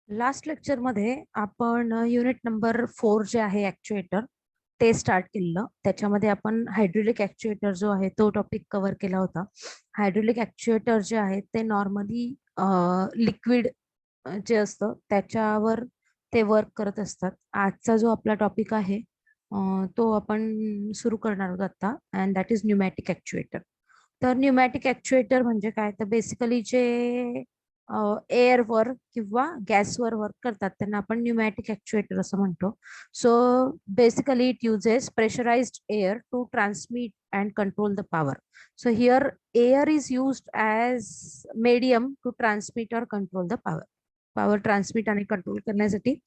Last लेक्चरमध्ये आपण unit number 4 जे आहे ॲक्च्युएटर ते स्टार्ट केलेलं. त्याच्यामध्ये आपण हायड्रोलिक ॲक्च्युएटर जो आहे तो टॉपिक कव्हर केला होता. हायड्रोलिक ॲक्च्युएटर जे आहे ते नॉर्मली लिक्विड जे असतं त्याच्यावर ते वर्क करत असतात. आजचा जो आपला टॉपिक आहे तो आपण सुरू करणार आहोत आता, अँड दॅट इज न्यूमॅटिक ॲक्च्युएटर. तर न्यूमॅटिक ॲक्च्युएटर म्हणजे काय, तर बेसिकली जे एअरवर किंवा गॅसवर वर्क करतात त्यांना आपण न्यूमॅटिक ॲक्च्युएटर असं म्हणतो. So basically it uses pressurised air to transmit and control the power. So here air is used as medium to transmit और control the power. Power transmit आणि कंट्रोल करण्यासाठी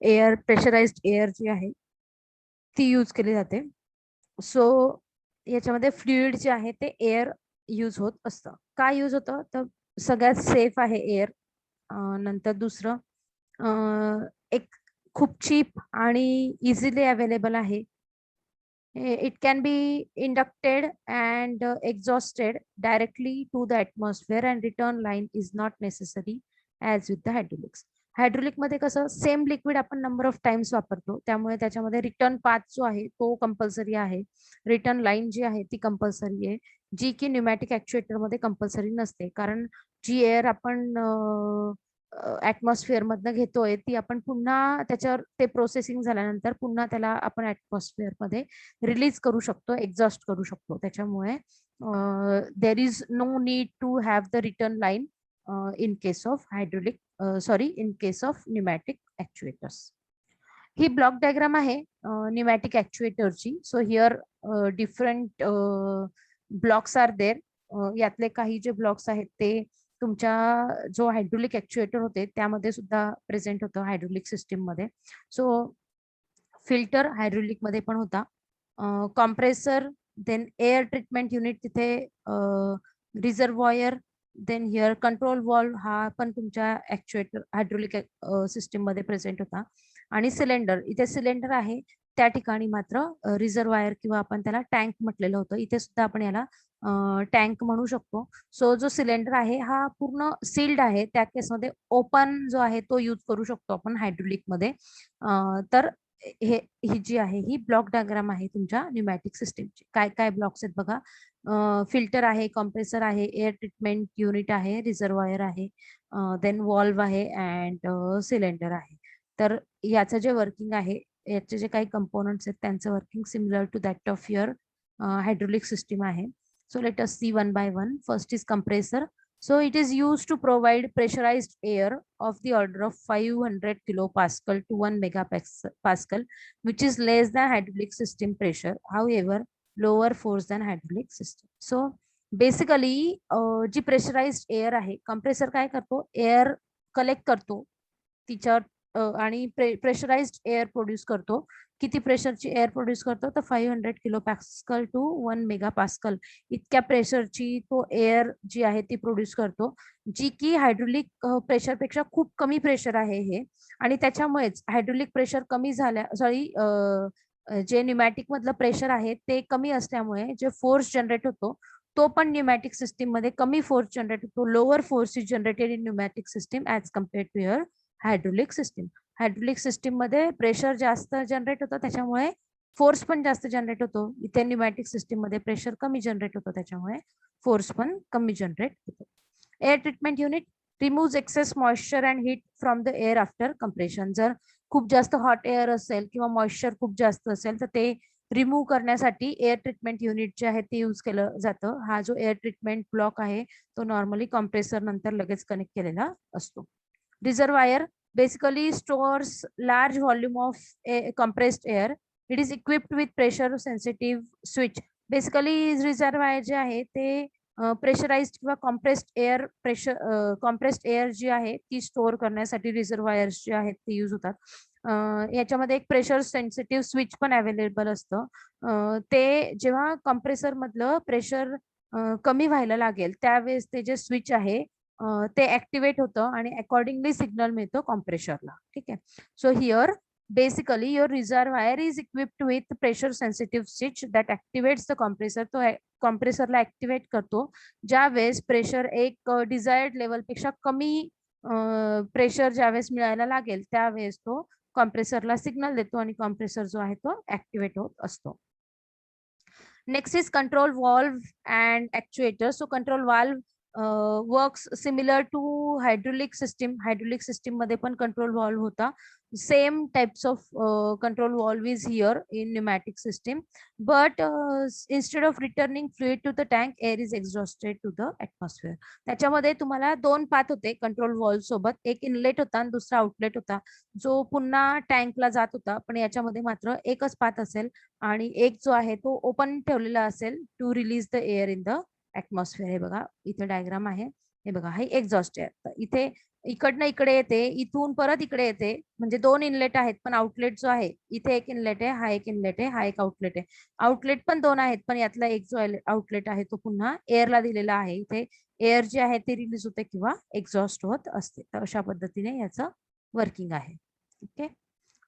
एअर, प्रेशराइज्ड एअर जी आहे ती use केली जाते. So याच्यामध्ये fluid जे आहे ते एअर यूज होत असतं. काय यूज होतं, तर सगळ्यात सेफ आहे एअर. नंतर दुसरं एक खूप चीप आणि इझिली अवेलेबल आहे. It can be inducted and exhausted directly to the atmosphere and return line is not necessary as with the hydraulics. Hydraulic मध्ये कसं सेम लिक्विड आपण नंबर ऑफ टाइम्स वापरतो, त्यामुळे त्याच्यामध्ये रिटर्न पाथ जो आहे तो कंपल्सरी आहे. रिटर्न लाईन जी आहे ती कंपल्सरी आहे, जी की न्यूमॅटिक ॲक्च्युएटर मध्ये कंपल्सरी नसते. कारण जी एअर आपण ऍटमॉस्फिअर मधनं घेतोय ती आपण पुन्हा त्याच्यावर ते प्रोसेसिंग झाल्यानंतर पुन्हा त्याला आपण ऍटमॉस्फिअर मध्ये रिलीज करू शकतो, एक्झॉस्ट करू शकतो. त्याच्यामुळे there is no need to have the return line in case of hydraulic, sorry, in case of pneumatic actuators. ही ब्लॉक डायग्राम आहे न्यूमॅटिक ॲक्च्युएटरची. So here different blocks are there. यातले काही जे ब्लॉक्स आहेत ते तुमच्या जो हायड्रोलिक ॲक्च्युएटर होते त्यामध्ये सुद्धा प्रेझेंट होतं हायड्रोलिक सिस्टीम मध्ये. सो फिल्टर हायड्रोलिक मध्ये पण होता, compressor, then air treatment unit तिथे, reservoir, then here control valve हा पण तुमच्या ॲक्च्युएटर हायड्रोलिक सिस्टीम मध्ये प्रेझेंट होता. आणि सिलेंडर, इथे सिलेंडर आहे त्या ठिकाणी मात्र रिझर्वायर किंवा आपण त्याला टँक म्हटलेलं होतं. इथे सुद्धा आपण याला टँक म्हणू शकतो. सो जो सिलेंडर आहे हा पूर्ण सील्ड आहे, त्या केसमध्ये ओपन जो आहे तो यूज करू शकतो आपण हायड्रोलिक मध्ये. तर हे ही जी आहे ही ब्लॉक डायग्राम आहे तुमच्या न्यूमॅटिक सिस्टीमची. काय काय ब्लॉक्स आहेत बघा. फिल्टर आहे, कॉम्प्रेसर आहे, एअर ट्रीटमेंट युनिट आहे, रिझर्वायर आहे, देन वॉल्व आहे अँड सिलेंडर आहे. तर याचं जे वर्किंग आहे, याचे जे काही कंपोनंट्स आहेत त्यांचं working similar to that of your hydraulic system आहे. So let us see one by one. First is compressor. So it is used to provide pressurized air of the order of 500 kilopascal to 1 megapascal, which is less than hydraulic system pressure. However, lower force than hydraulic system. So basically G pressurised air आहे, compressor काय करतो, air collect करतो तिच्यावर आणि pressurised air produce करतो. किती प्रेशरची air produce करतो, तर 500 kilo Paschal to 1 mega pascal इतक्या प्रेशरची तो एअर जी आहे ती प्रोड्यूस करतो, जी की हायड्रोलिक प्रेशरपेक्षा खूप कमी प्रेशर आहे हे. आणि त्याच्यामुळेच हायड्रोलिक प्रेशर कमी झाल्या, सॉरी, जे न्यूमॅटिक मधलं प्रेशर आहे ते कमी असल्यामुळे जे फोर्स जनरेट होतो तो पण न्यूमॅटिक सिस्टीम मध्ये कमी फोर्स जनरेट होतो. Lower force is generated in pneumatic system as compared to your hydraulic system. Hydraulic system मध्ये प्रेशर जास्त जनरेट होतं त्याच्यामुळे फोर्स पण जास्त जनरेट होतो. इथे न्यूमॅटिक सिस्टीम मध्ये प्रेशर कमी जनरेट होतो त्याच्यामुळे फोर्स पण कमी जनरेट होतो. Air treatment unit remove excess moisture and heat from the air after compression. जर खूप जास्त हॉट एअर असेल किंवा मॉइश्चर खूप जास्त असेल तर ते रिमूव्ह करण्यासाठी एअर ट्रीटमेंट युनिट जे आहे ते यूज केलं जातं. हा जो एअर ट्रीटमेंट ब्लॉक आहे तो नॉर्मली कॉम्प्रेसर नंतर लगेच कनेक्ट केलेला असतो. Reservoir basically stores large volume of compressed air. It is equipped with pressure sensitive switch. Basically reservoir जे आहे ते प्रेशराइज्ड किंवा कॉम्प्रेस्ड एअर, कॉम्प्रेस्ड एअर जी आहे ती स्टोअर करण्यासाठी रिझर्वायर्स जे आहेत ते यूज होतात. याच्यामध्ये एक प्रेशर सेन्सिटिव्ह स्विच पण अवेलेबल असतं. ते जेव्हा कॉम्प्रेसर मधलं प्रेशर कमी व्हायला लागेल त्यावेळेस ते जे स्विच आहे ते ऍक्टिव्हेट होतं आणि अकॉर्डिंगली सिग्नल मिळतो कॉम्प्रेसरला. ठीक आहे. So here basically your reservoir is equipped with pressure sensitive switch that activates the compressor. तो कॉम्प्रेसरला ऍक्टिव्हेट करतो ज्या वेळेस प्रेशर एक डिझायर्ड लेवलपेक्षा कमी प्रेशर ज्यावेळेस मिळायला लागेल त्यावेळेस तो कॉम्प्रेसरला सिग्नल देतो आणि कॉम्प्रेसर जो आहे तो ऍक्टिव्हेट होत असतो. Next is control valve and actuator. So control valve works similar to hydraulic system. Hydraulic system मध्ये पण control valve होता. Same types of control valve is here in pneumatic system, but instead of returning fluid to the tank, air is exhausted to the atmosphere. त्याच्यामध्ये तुम्हाला दोन path होते control valve सोबत, एक inlet होता आणि दुसरा आउटलेट होता, जो पुन्हा टँकला जात होता. पण याच्यामध्ये मात्र एकच पाथ असेल आणि एक जो आहे तो ओपन ठेवलेला असेल to release the air in the atmosphere. हे बघा इथे डायग्राम आहे, हे बघा हे एक्झॉस्ट एअर. इथे इकडनं इकडे येते, इथून परत इकडे येते, म्हणजे दोन इनलेट आहेत, पण आउटलेट जो आहे इथे एक इनलेट आहे, हा एक इनलेट आहे, हा एक आउटलेट आहे. आउटलेट पण दोन आहेत, पण यातला एक जो आउटलेट आहे तो पुन्हा एअरला दिलेला आहे. इथे एअर जे आहे ते रिलीज होते किंवा एक्झॉस्ट होत असते. तर अशा पद्धतीने याचं वर्किंग आहे. ओके,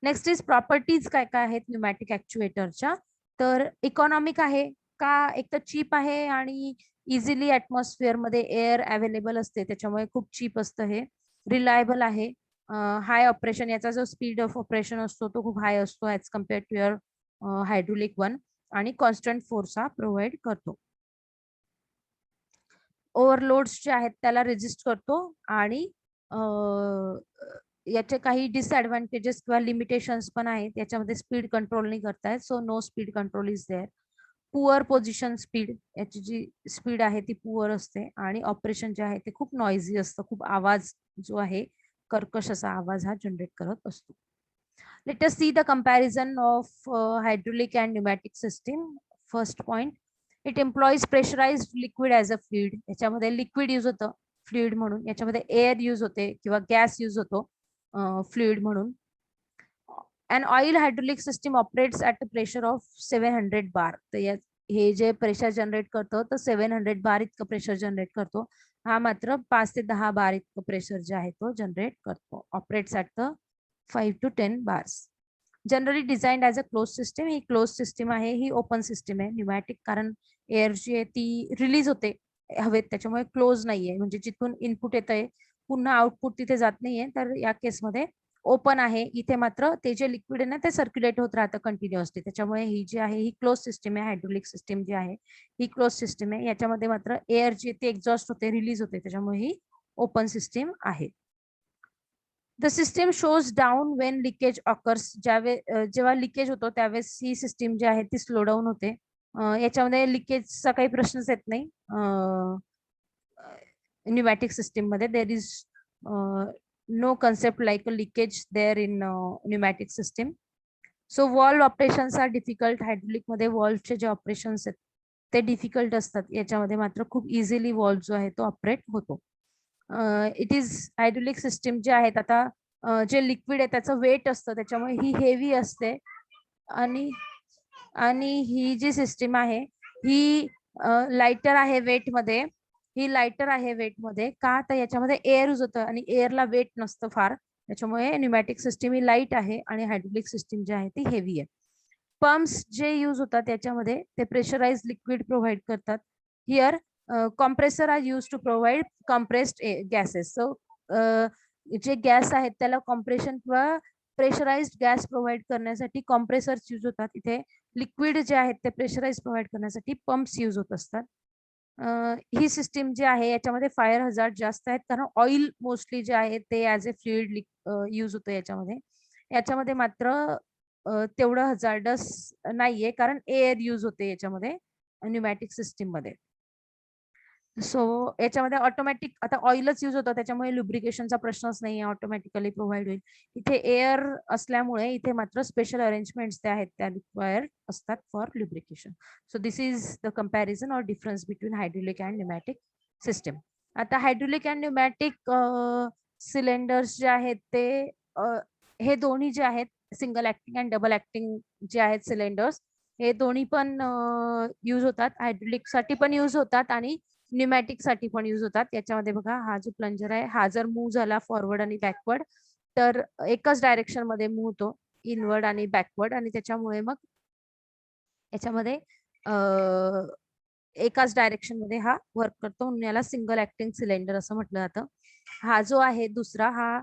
नेक्स्ट इज प्रॉपर्टीज काय काय आहेत न्यूमॅटिक ऍक्च्युएटरच्या. तर इकॉनॉमिक आहे का, एक तर चीप आहे आणि इझिली ऍटमॉस्फिअर मध्ये एअर अवेलेबल असते, त्याच्यामुळे खूप चीप असतं हे. रिलायबल आहे, हाय ऑपरेशन, याचा जो स्पीड ऑफ ऑपरेशन असतो तो खूप हाय असतो as compare to your hydraulic one, आणि कॉन्स्टंट फोर्स हा प्रोव्हाइड करतो. ओव्हरलोड्स जे आहेत त्याला रेजिस्ट करतो, आणि याचे काही डिसएडव्हान्टेजेस किंवा लिमिटेशन्स पण आहेत. याच्यामध्ये स्पीड कंट्रोल नाही करतायत, so no speed control is there. Poor position speed, याची जी स्पीड आहे ती पुअर असते, आणि ऑपरेशन जे आहे ते खूप नॉइझी असतं, खूप आवाज जो आहे कर्कश असा आवाज हा जनरेट करत असतो. Let us see the comparison of hydraulic and pneumatic system. First point, it employs pressurised liquid as a fluid. याच्यामध्ये लिक्विड यूज होतं फ्लुइड म्हणून, याच्यामध्ये एअर यूज होते किंवा गॅस यूज होतो फ्लुइड म्हणून. And oil hydraulic system operates at a pressure of 700 bar. तर हे जे प्रेशर जनरेट करतो तर 700 बार इतकं प्रेशर जनरेट करतो. हा मात्र 5 ते 10 बार इतकं प्रेशर जे आहे तो जनरेट करतो. Operates at the 5 to 10 bars. Generally designed as a close system. He close system आहे, ही ओपन सिस्टीम आहे. न्यूमॅटिक कारण एअर जी आहे ती रिलीज होते हवेत, त्याच्यामुळे क्लोज नाहीये, म्हणजे जिथून इनपुट येत आहे पुन्हा आउटपुट तिथे जात नाहीये. तर या केसमध्ये ओपन आहे. इथे मात्र ते जे लिक्विड आहे ना ते सर्क्युलेट होत राहतं कंटिन्युअसली, त्याच्यामुळे ही जी आहे ही क्लोज सिस्टीम आहे. हायड्रोलिक सिस्टीम जी आहे ही क्लोज सिस्टीम आहे. याच्यामध्ये मात्र एअर जी ते एक्झॉस्ट होते, रिलीज होते, त्याच्यामुळे ही ओपन सिस्टीम आहे. The system shows down Wien leakage occurs. जेव्हा लिकेज होतो त्यावेळेस ही सिस्टीम जी आहे ती स्लो डाऊन होते. याच्यामध्ये लिकेजचा काही प्रश्नच येत नाही. न्यूमॅटिक सिस्टीम मध्ये there is no concept like a leakage there in pneumatic system. So valve operations are difficult. Hydraulic मध्ये वॉल्वचे जे ऑपरेशन्स आहेत ते डिफिकल्ट असतात, याच्यामध्ये मात्र खूप इझिली वॉल्व जो आहे तो ऑपरेट होतो. इट इज हायड्रोलिक सिस्टीम जे आहेत, आता जे लिक्विड आहे त्याचं वेट असतं, त्याच्यामुळे ही हेवी असते. आणि ही जी सिस्टीम आहे ही लाइटर आहे वेट मध्ये. ही लाइटर आहे वेट मध्ये का, तर याच्यामध्ये एअर यूज होतं आणि एअरला वेट नसतं फार, त्याच्यामुळे न्यूमॅटिक सिस्टीम ही लाईट आहे आणि हायड्रोलिक सिस्टीम जी आहे ती हेवी आहे. पंप्स जे यूज होतात त्याच्यामध्ये ते प्रेशराइज लिक्विड प्रोव्हाइड करतात. Here compressor are use to provide compressed gases. So जे गॅस आहेत त्याला कॉम्प्रेशन किंवा प्रेशराइज्ड गॅस प्रोव्हाइड करण्यासाठी कॉम्प्रेसर्स यूज होतात. इथे लिक्विड जे आहेत ते प्रेशराइज प्रोव्हाइड करण्यासाठी पंप्स यूज होत असतात. ही सिस्टीम जी आहे याच्यामध्ये फायर हजार्ड जास्त आहेत, कारण ऑइल मोस्टली जे आहे ते ऍज अ फ्लुइड यूज होतं याच्यामध्ये. याच्यामध्ये मात्र तेवढं हजार्डस नाहीये, कारण एअर यूज होते याच्यामध्ये न्यूमॅटिक सिस्टीम मध्ये. सो याच्यामध्ये ऑटोमॅटिक आता ऑइलच यूज होतं, त्याच्यामुळे लुब्रिकेशनचा प्रश्नच नाही, ऑटोमॅटिकली प्रोव्हाइड होईल. इथे एअर असल्यामुळे इथे मात्र स्पेशल अरेंजमेंट्स त्या आहेत त्या रिक्वायर्ड असतात for lubrication. So this is the comparison or difference between hydraulic and pneumatic system. आता हायड्रोलिक अँड न्यूमॅटिक सिलेंडर्स जे आहेत ते हे दोन्ही जे आहेत single acting and double acting जे आहेत सिलेंडर्स, हे दोन्ही पण यूज होतात. हायड्रोलिक साठी पण यूज होतात आणि न्यूमॅटिक साठी पण यूज होतात. याच्यामध्ये बघा हा जो प्लंजर आहे हा जर मूव्ह झाला फॉरवर्ड आणि बॅकवर्ड तर एकच डायरेक्शन मध्ये मूव्ह होतो, इनवर्ड आणि बॅकवर्ड, आणि त्याच्यामुळे मग याच्यामध्ये एकाच डायरेक्शन मध्ये हा वर्क करतो, म्हणून याला सिंगल ऍक्टिंग सिलेंडर असं म्हटलं जातं. हा जो आहे दुसरा हा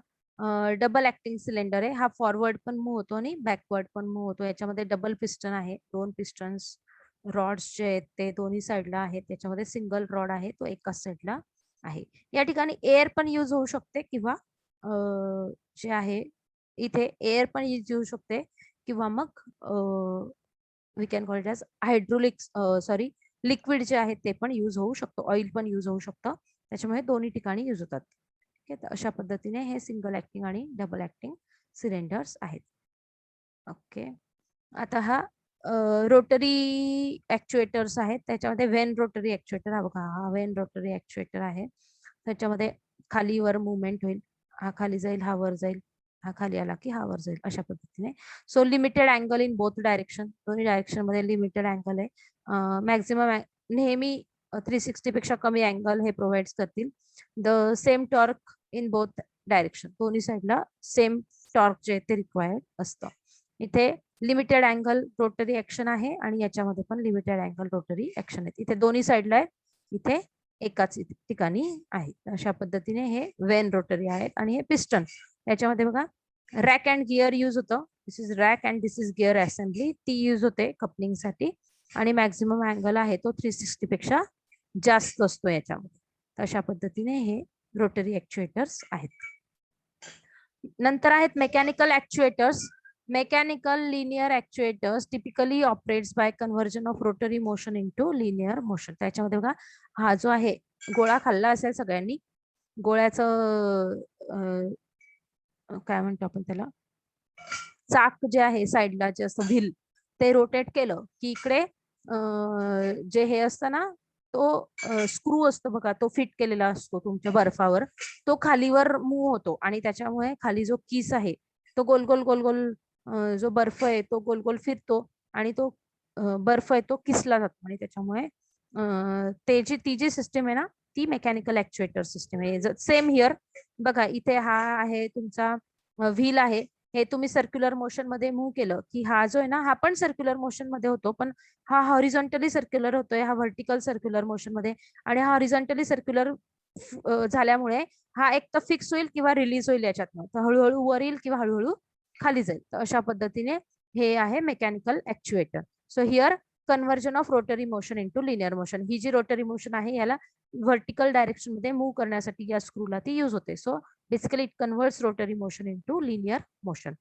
डबल ऍक्टिंग सिलेंडर आहे. हा फॉरवर्ड पण मूव्ह होतो आणि बॅकवर्ड पण मूव्ह होतो. याच्यामध्ये डबल पिस्टन आहे, 2 पिस्टन्स रॉड्स जे आहेत ते दोन्ही साईडला आहेत. त्याच्यामध्ये सिंगल रॉड आहे, तो एकाच साईडला आहे. या ठिकाणी एअर पण यूज होऊ शकते किंवा जे आहे इथे एअर पण यूज होऊ शकते किंवा मग we can call it as hydraulic sorry liquid जे आहे ते पण यूज होऊ शकतो, ऑइल पण यूज होऊ शकतं. त्याच्यामुळे दोन्ही ठिकाणी यूज होतात. ठीक आहे, अशा पद्धतीने हे सिंगल ऍक्टिंग आणि डबल ऍक्टिंग सिलेंडर्स आहेत. ओके, आता हा रोटरी ऍक्च्युएटर्स आहेत. त्याच्यामध्ये वेन रोटरी ऍक्च्युएटर हा बघा, हा वेन रोटरी ऍक्च्युएटर आहे. त्याच्यामध्ये खाली वर मुवमेंट होईल, हा खाली जाईल, हा वर जाईल, हा खाली आला की हा वर जाईल, अशा पद्धतीने. So limited angle in both direction, दोन्ही डायरेक्शन मध्ये लिमिटेड अँगल आहे. मॅक्झिमम नेहमी 360 पेक्षा कमी अँगल हे प्रोव्हाइड करतील. The same torque in both direction, दोन्ही साईडला सेम टॉर्क जे ते रिक्वायर्ड असतं. इथे लिमिटेड अँगल रोटरी ऍक्शन आहे आणि याच्यामध्ये पण लिमिटेड अँगल रोटरी ऍक्शन आहे. इथे दोन्ही साईडला आहे, इथे एकाच ठिकाणी आहे. अशा पद्धतीने हे वेन रोटरी आहेत. आणि हे पिस्टन, याच्यामध्ये बघा रॅक अँड गिअर यूज होतं. This is rack and this is gear assembly, ती यूज होते कपलिंग साठी. आणि मॅक्झिमम अँगल आहे तो 360 पेक्षा जास्त असतो याच्यामध्ये. अशा पद्धतीने हे रोटरी ऍक्च्युएटर्स आहेत. नंतर आहेत mechanical actuators. Mechanical linear actuators typically operates by conversion of rotary motion into linear motion. त्याच्यामध्ये बघा हा जो आहे गोळा खाल्ला असेल सगळ्यांनी, गोळ्याचं काय म्हणतो आपण त्याला, चाक जे आहे साईडला जे असतं व्हील, ते रोटेट केलं की इकडे जे हे असतं ना, तो स्क्रू असतो बघा, तो फिट केलेला असतो तुमच्या बर्फावर, तो खालीवर मूव्ह होतो आणि त्याच्यामुळे खाली जो किस आहे तो गोल गोल गोल गोल जो बर्फ आहे तो गोल गोल फिरतो आणि तो बर्फ आहे तो किसला जातो. आणि त्याच्यामुळे ती जी सिस्टम आहे ना, ती मेकॅनिकल ऍक्च्युएटर सिस्टम आहे. सेम हिअर बघा, इथे हा आहे तुमचा व्हील आहे. हे तुम्ही सर्क्युलर मोशन मध्ये मूव्ह केलं की हा जो आहे ना, हा पण सर्क्युलर मोशन मध्ये होतो, पण हा हॉरिझॉन्टली सर्क्युलर होतोय, हा व्हर्टिकल सर्क्युलर मोशन मध्ये. आणि हा हॉरिझॉन्टली सर्क्युलर झाल्यामुळे हा एक तर फिक्स होईल किंवा रिलीज होईल याच्यातनं, तर हळूहळू वर येईल किंवा हळूहळू खाली जाईल. तर अशा पद्धतीने हे आहे mechanical actuator. So here conversion of rotary motion into linear motion. ही जी रोटरी मोशन आहे याला व्हर्टिकल डायरेक्शन मध्ये मूव्ह करण्यासाठी या स्क्रूला ती यूज होते. So basically it converts rotary motion into linear motion.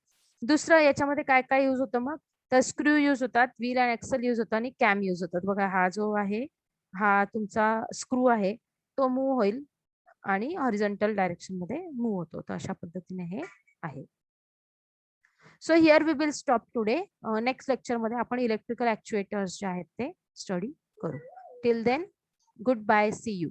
दुसरं याच्यामध्ये काय काय यूज होतं मग, तर स्क्रू यूज होतात, व्हील अँड एक्सल यूज होतात आणि कॅम यूज होतात. बघा हा जो आहे हा तुमचा स्क्रू आहे, तो मूव्ह होईल आणि हॉरिझॉन्टल डायरेक्शन मध्ये मूव्ह होतो. तर अशा पद्धतीने हे आहे. So here we will stop today. Next lecture मध्ये आपण इलेक्ट्रिकल ऍक्च्युएटर्स जे आहेत ते स्टडी करू. Till then, good bye, see you.